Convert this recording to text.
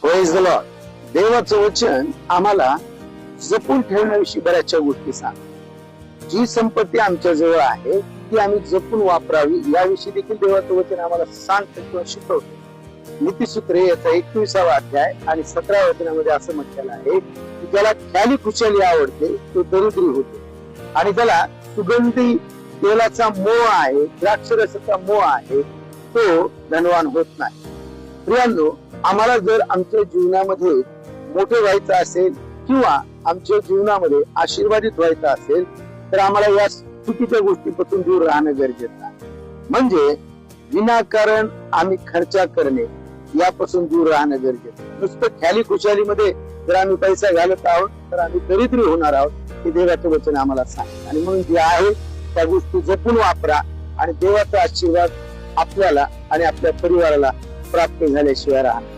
Praise the Lord. देवाचं वचन आम्हाला जपून ठेवण्याविषयी बऱ्याचशा गोष्टी सांग. जी संपत्ती आमच्या जवळ आहे ती आम्ही जपून वापरावी याविषयी देखील देवाचं वचन आम्हाला सांगतं किंवा शिकवतं. नीतिसूत्रे याचा 21वा अध्याय आणि 17व्या वचनामध्ये असं म्हटलेलं आहे की ज्याला ख्याली खुशाली आवडते तो दरिद्री होतो आणि ज्याला सुगंधी तेलाचा मोह आहे, द्राक्षरसाचा मोह आहे, तो धनवान होत नाही. प्रियांनो, आम्हाला जर आमच्या जीवनामध्ये मोठे व्हायचं असेल किंवा आमच्या जीवनामध्ये आशीर्वादित व्हायचं असेल तर आम्हाला या चुकीच्या गोष्टीपासून दूर राहणं गरजेचं आहे. म्हणजे विनाकारण आम्ही खर्चा करणे यापासून दूर राहणं गरजेचं. नुसतं ख्याली खुशालीमध्ये जर आम्ही पैसा घालत आहोत तर आम्ही दरिद्री होणार आहोत, हे देवाचं वचन आम्हाला सांगतं. आणि म्हणून जे आहे त्या गोष्टी जपून वापरा आणि देवाचा आशीर्वाद आपल्याला आणि आपल्या परिवाराला प्राप्त झाल्याशिवाय राहणार.